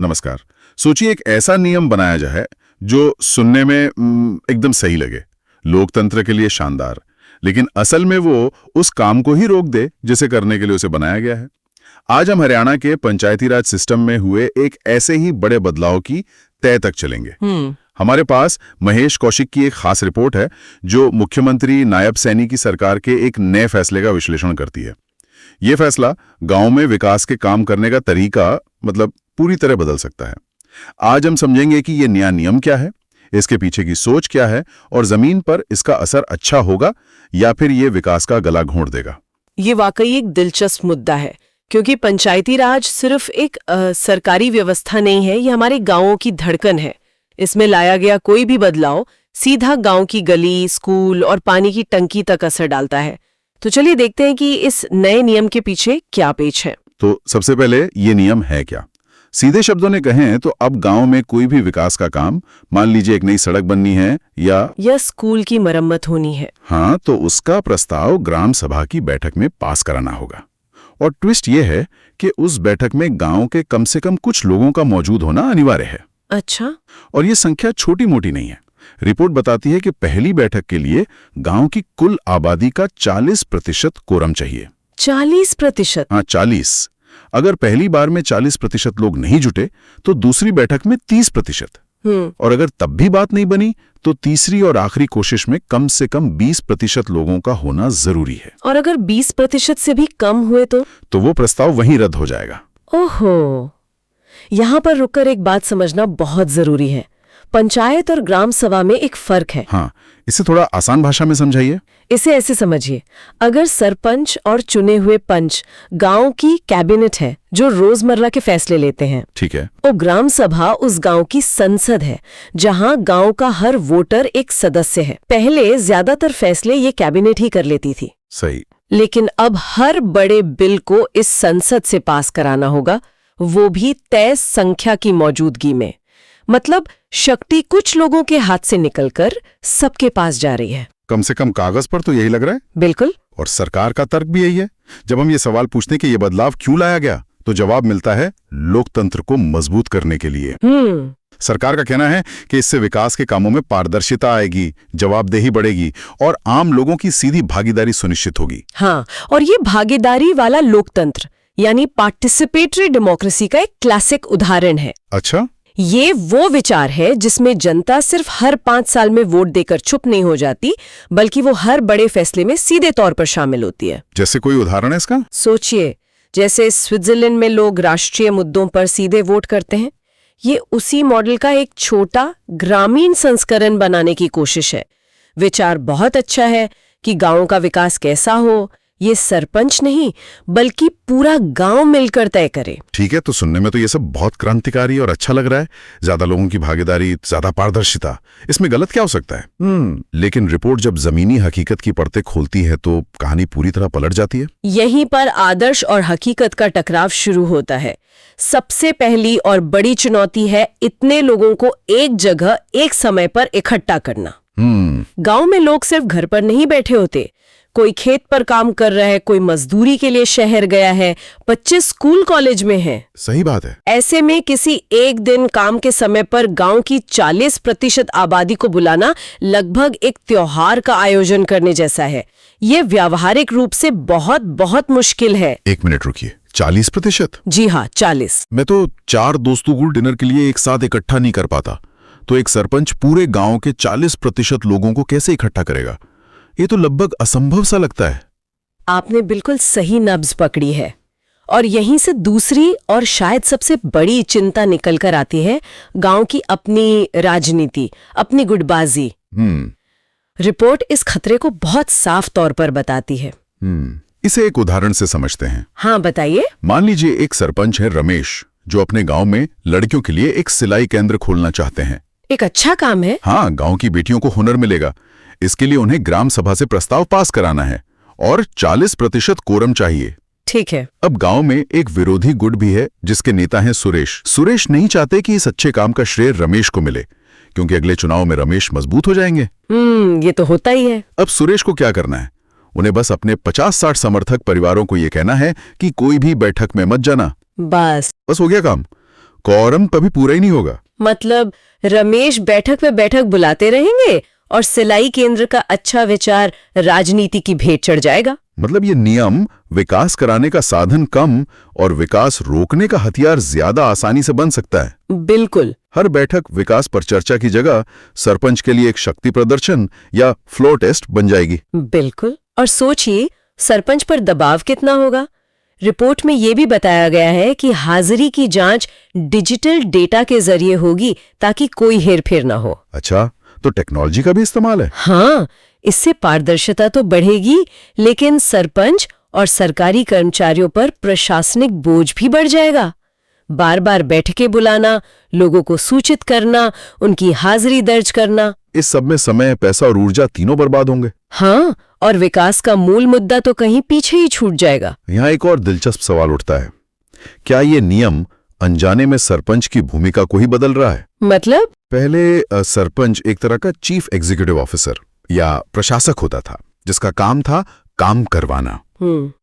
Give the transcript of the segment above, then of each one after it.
नमस्कार। सोचिए एक ऐसा नियम बनाया जाए जो सुनने में एकदम सही लगे, लोकतंत्र के लिए शानदार, लेकिन असल में वो उस काम को ही रोक दे जिसे करने के लिए उसे बनाया गया है। आज हम हरियाणा के पंचायती राज सिस्टम में हुए एक ऐसे ही बड़े बदलाव की तह तक चलेंगे। हमारे पास महेश कौशिक की एक खास रिपोर्ट है जो मुख्यमंत्री नायब सैनी की सरकार के एक नए फैसले का विश्लेषण करती है। ये फैसला गांव में विकास के काम करने का तरीका पूरी तरह बदल सकता है। आज हम समझेंगे कि ये नया नियम क्या है, इसके पीछे की सोच क्या है और जमीन पर इसका असर अच्छा होगा या फिर ये विकास का गला घोंट देगा। ये वाकई एक दिलचस्प मुद्दा है, क्योंकि पंचायती राज सिर्फ एक सरकारी व्यवस्था नहीं है, ये हमारे गांवों की धड़कन है। इसमें लाया गया कोई भी बदलाव सीधा गांव की गली, स्कूल और पानी की टंकी तक असर डालता है। तो चलिए देखते हैं कि इस नए नियम के पीछे क्या पेच है। तो सबसे पहले ये नियम है क्या? सीधे शब्दों में कहें तो अब गांव में कोई भी विकास का काम, मान लीजिए एक नई सड़क बननी है या स्कूल की मरम्मत होनी है, हाँ, तो उसका प्रस्ताव ग्राम सभा की बैठक में पास कराना होगा। और ट्विस्ट ये है कि उस बैठक में गांव के कम से कम कुछ लोगों का मौजूद होना अनिवार्य है। अच्छा। और ये संख्या छोटी मोटी नहीं है। रिपोर्ट बताती है कि पहली बैठक के लिए गांव की कुल आबादी का 40% कोरम चाहिए। 40%? हाँ, 40। अगर पहली बार में 40% लोग नहीं जुटे तो दूसरी बैठक में 30%। और अगर तब भी बात नहीं बनी तो तीसरी और आखिरी कोशिश में कम से कम 20% लोगों का होना जरूरी है। और अगर 20% से भी कम हुए तो वो प्रस्ताव वहीं रद्द हो जाएगा। ओहो, यहाँ पर रुककर एक बात समझना बहुत जरूरी है। पंचायत और ग्राम सभा में एक फर्क है। हाँ, इसे थोड़ा आसान भाषा में समझाइए। इसे ऐसे समझिए, अगर सरपंच और चुने हुए पंच गांव की कैबिनेट है जो रोजमर्रा के फैसले लेते हैं, ठीक है, और ग्राम सभा उस गांव की संसद है जहां गांव का हर वोटर एक सदस्य है। पहले ज्यादातर फैसले ये कैबिनेट ही कर लेती थी। सही। लेकिन अब हर बड़े बिल को इस संसद से पास कराना होगा, वो भी तय संख्या की मौजूदगी में। मतलब शक्ति कुछ लोगों के हाथ से निकलकर सबके पास जा रही है। कम से कम कागज पर तो यही लग रहा है। बिल्कुल। और सरकार का तर्क भी यही है। जब हम ये सवाल पूछते हैं कि ये बदलाव क्यों लाया गया, तो जवाब मिलता है लोकतंत्र को मजबूत करने के लिए। सरकार का कहना है कि इससे विकास के कामों में पारदर्शिता आएगी, जवाबदेही बढ़ेगी और आम लोगों की सीधी भागीदारी सुनिश्चित होगी। हाँ, और ये भागीदारी वाला लोकतंत्र यानी पार्टिसिपेटरी डेमोक्रेसी का एक क्लासिक उदाहरण है। अच्छा। ये वो विचार है जिसमें जनता सिर्फ हर 5 साल में वोट देकर चुप नहीं हो जाती, बल्कि वो हर बड़े फैसले में सीधे तौर पर शामिल होती है। जैसे कोई उदाहरण है इसका? सोचिए, जैसे स्विट्जरलैंड में लोग राष्ट्रीय मुद्दों पर सीधे वोट करते हैं। ये उसी मॉडल का एक छोटा ग्रामीण संस्करण बनाने की कोशिश है। विचार बहुत अच्छा है कि गांव का विकास कैसा हो, ये सरपंच नहीं बल्कि पूरा गांव मिलकर तय करे। ठीक है, तो सुनने में तो ये सब बहुत क्रांतिकारी और अच्छा लग रहा है। ज्यादा लोगों की भागीदारी, ज्यादा पारदर्शिता, इसमें गलत क्या हो सकता है? लेकिन रिपोर्ट जब जमीनी हकीकत की परतें खोलती है तो कहानी पूरी तरह पलट जाती है। यहीं पर आदर्श और हकीकत का टकराव शुरू होता है। सबसे पहली और बड़ी चुनौती है इतने लोगों को एक जगह एक समय पर इकट्ठा करना। गांव में लोग सिर्फ घर पर नहीं बैठे होते, कोई खेत पर काम कर रहा है, कोई मजदूरी के लिए शहर गया है, बच्चे स्कूल कॉलेज में हैं। सही बात है। ऐसे में किसी एक दिन काम के समय पर गांव की 40% आबादी को बुलाना लगभग एक त्योहार का आयोजन करने जैसा है। ये व्यावहारिक रूप से बहुत बहुत मुश्किल है। 1 मिनट रुकिए, 40%? जी हाँ, 40। मैं तो 4 दोस्तों को डिनर के लिए एक साथ इकट्ठा नहीं कर पाता, तो एक सरपंच पूरे गांव के 40% लोगों को कैसे इकट्ठा करेगा? ये तो लगभग असंभव सा लगता है। आपने बिल्कुल सही नब्ज पकड़ी है। और यहीं से दूसरी और शायद सबसे बड़ी चिंता निकल कर आती है, गांव की अपनी राजनीति, अपनी गुटबाजी। रिपोर्ट इस खतरे को बहुत साफ तौर पर बताती है। इसे एक उदाहरण से समझते हैं। हाँ, बताइए। मान लीजिए एक सरपंच है रमेश, जो अपने गांव में लड़कियों के लिए एक सिलाई केंद्र खोलना चाहते हैं। एक अच्छा काम है। हाँ, गांव की बेटियों को हुनर मिलेगा। इसके लिए उन्हें ग्राम सभा से प्रस्ताव पास कराना है और 40% कोरम चाहिए। ठीक है। अब गांव में एक विरोधी गुट भी है जिसके नेता हैं सुरेश। सुरेश नहीं चाहते कि इस अच्छे काम का श्रेय रमेश को मिले, क्योंकि अगले चुनाव में रमेश मजबूत हो जाएंगे। ये तो होता ही है। अब सुरेश को क्या करना है? उन्हें बस अपने 50-60 समर्थक परिवारों को यह कहना है कि कोई भी बैठक में मत जाना। बस हो गया काम। कोरम कभी पूरा ही नहीं होगा। मतलब रमेश बैठक पे बैठक बुलाते रहेंगे और सिलाई केंद्र का अच्छा विचार राजनीति की भेंट चढ़ जाएगा। मतलब ये नियम विकास कराने का साधन कम और विकास रोकने का हथियार ज्यादा आसानी से बन सकता है। बिल्कुल। हर बैठक विकास पर चर्चा की जगह सरपंच के लिए एक शक्ति प्रदर्शन या फ्लोर टेस्ट बन जाएगी। बिल्कुल। और सोचिए सरपंच पर दबाव कितना होगा। रिपोर्ट में ये भी बताया गया है कि हाजिरी की जांच डिजिटल डेटा के जरिए होगी ताकि कोई हेरफेर ना हो। अच्छा, तो टेक्नोलॉजी का भी इस्तेमाल है। हाँ, इससे पारदर्शिता तो बढ़ेगी, लेकिन सरपंच और सरकारी कर्मचारियों पर प्रशासनिक बोझ भी बढ़ जाएगा। बार बार बैठकें बुलाना, लोगों को सूचित करना, उनकी हाजिरी दर्ज करना, इस सब में समय, पैसा और ऊर्जा तीनों बर्बाद होंगे। हाँ, और विकास का मूल मुद्दा तो कहीं पीछे ही छूट जाएगा। यहाँ एक और दिलचस्प सवाल उठता है, क्या ये नियम अनजाने में सरपंच की भूमिका को ही बदल रहा है? मतलब? पहले सरपंच एक तरह का चीफ एग्जीक्यूटिव ऑफिसर या प्रशासक होता था, जिसका काम था काम करवाना।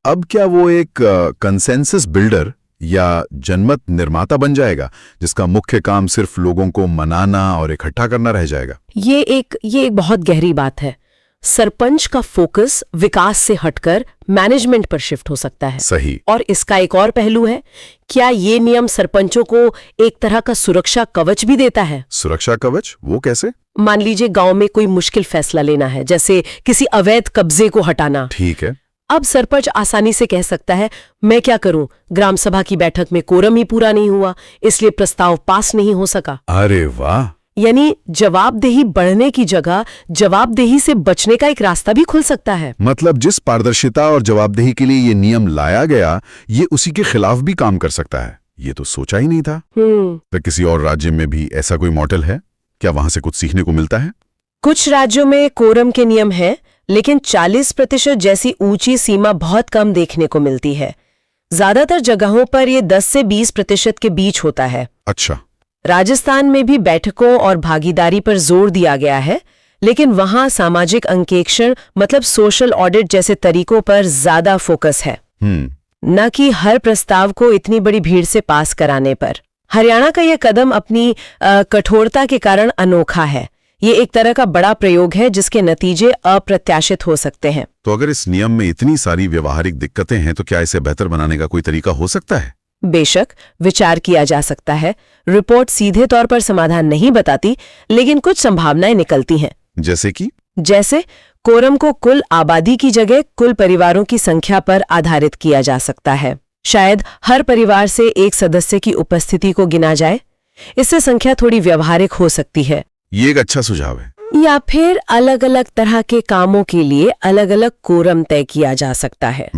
अब क्या वो एक कंसेंसस बिल्डर या जनमत निर्माता बन जाएगा, जिसका मुख्य काम सिर्फ लोगों को मनाना और इकट्ठा करना रह जाएगा? ये एक बहुत गहरी बात है। सरपंच का फोकस विकास से हटकर मैनेजमेंट पर शिफ्ट हो सकता है। सही। और इसका एक और पहलू है, क्या ये नियम सरपंचों को एक तरह का सुरक्षा कवच भी देता है? सुरक्षा कवच? वो कैसे? मान लीजिए गांव में कोई मुश्किल फैसला लेना है, जैसे किसी अवैध कब्जे को हटाना। ठीक है। अब सरपंच आसानी से कह सकता है, मैं क्या करूं, ग्राम सभा की बैठक में कोरम ही पूरा नहीं हुआ, इसलिए प्रस्ताव पास नहीं हो सका। अरे वाह! यानी जवाबदेही बढ़ने की जगह जवाबदेही से बचने का एक रास्ता भी खुल सकता है। मतलब जिस पारदर्शिता और जवाबदेही के लिए ये नियम लाया गया, ये उसी के खिलाफ भी काम कर सकता है। ये तो सोचा ही नहीं था। तो किसी और राज्य में भी ऐसा कोई मॉडल है? क्या वहां से कुछ सीखने को मिलता है? कुछ राज्यों में कोरम के नियम हैं, लेकिन 40% जैसी ऊंची सीमा बहुत कम देखने को मिलती है। ज्यादातर जगहों पर यह 10 से 20% के बीच होता है। अच्छा। राजस्थान में भी बैठकों और भागीदारी पर जोर दिया गया है, लेकिन वहां सामाजिक अंकेक्षण मतलब सोशल ऑडिट जैसे तरीकों पर ज्यादा फोकस है, न कि हर प्रस्ताव को इतनी बड़ी भीड़ से पास कराने पर। हरियाणा का यह कदम अपनी कठोरता के कारण अनोखा है। ये एक तरह का बड़ा प्रयोग है जिसके नतीजे अप्रत्याशित हो सकते हैं। तो अगर इस नियम में इतनी सारी व्यवहारिक दिक्कतें हैं, तो क्या इसे बेहतर बनाने का कोई तरीका हो सकता है? बेशक विचार किया जा सकता है। रिपोर्ट सीधे तौर पर समाधान नहीं बताती, लेकिन कुछ संभावनाएं निकलती हैं। जैसे कि? जैसे कोरम को कुल आबादी की जगह कुल परिवारों की संख्या पर आधारित किया जा सकता है। शायद हर परिवार से एक सदस्य की उपस्थिति को गिना जाए। इससे संख्या थोड़ी व्यवहारिक हो सकती है। ये एक अच्छा सुझाव है। या फिर अलग अलग तरह के कामों के लिए अलग अलग कोरम तय किया जा सकता है।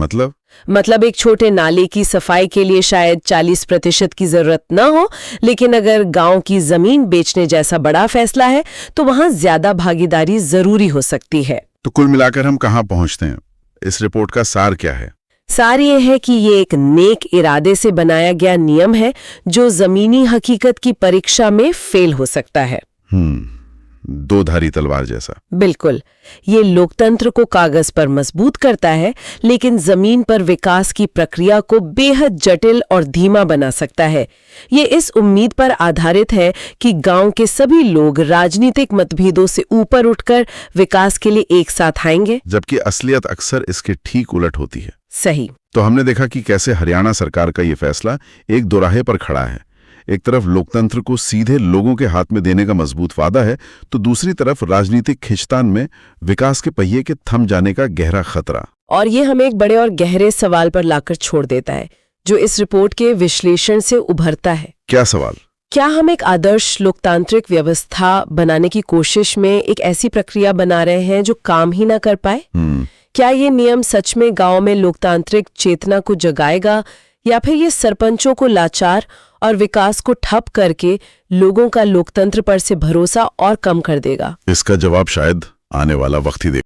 मतलब एक छोटे नाले की सफाई के लिए शायद 40% की जरूरत न हो, लेकिन अगर गांव की जमीन बेचने जैसा बड़ा फैसला है तो वहां ज्यादा भागीदारी जरूरी हो सकती है। तो कुल मिलाकर हम कहाँ पहुंचते हैं? इस रिपोर्ट का सार क्या है? सार ये है कि ये एक नेक इरादे से बनाया गया नियम है जो जमीनी हकीकत की परीक्षा में फेल हो सकता है। दो धारी तलवार जैसा। बिल्कुल। ये लोकतंत्र को कागज पर मजबूत करता है, लेकिन जमीन पर विकास की प्रक्रिया को बेहद जटिल और धीमा बना सकता है। ये इस उम्मीद पर आधारित है कि गांव के सभी लोग राजनीतिक मतभेदों से ऊपर उठकर विकास के लिए एक साथ आएंगे, जबकि असलियत अक्सर इसके ठीक उलट होती है। सही। तो हमने देखा कि कैसे हरियाणा सरकार का ये फैसला एक दोराहे पर खड़ा है। एक तरफ लोकतंत्र को सीधे लोगों के हाथ में देने का मजबूत वादा है, तो दूसरी तरफ राजनीतिक खिंचतान में विकास के पहिए के थम जाने का गहरा खतरा। और ये हमें एक बड़े और गहरे सवाल पर लाकर छोड़ देता है, जो इस रिपोर्ट के विश्लेषण से उभरता है। क्या सवाल? क्या हम एक आदर्श लोकतांत्रिक व्यवस्था बनाने की कोशिश में एक ऐसी प्रक्रिया बना रहे हैं जो काम ही ना कर पाए? क्या ये नियम सच में गांव में लोकतांत्रिक चेतना को जगाएगा, या फिर ये सरपंचों को लाचार और विकास को ठप करके लोगों का लोकतंत्र पर से भरोसा और कम कर देगा? इसका जवाब शायद आने वाला वक्त ही देगा।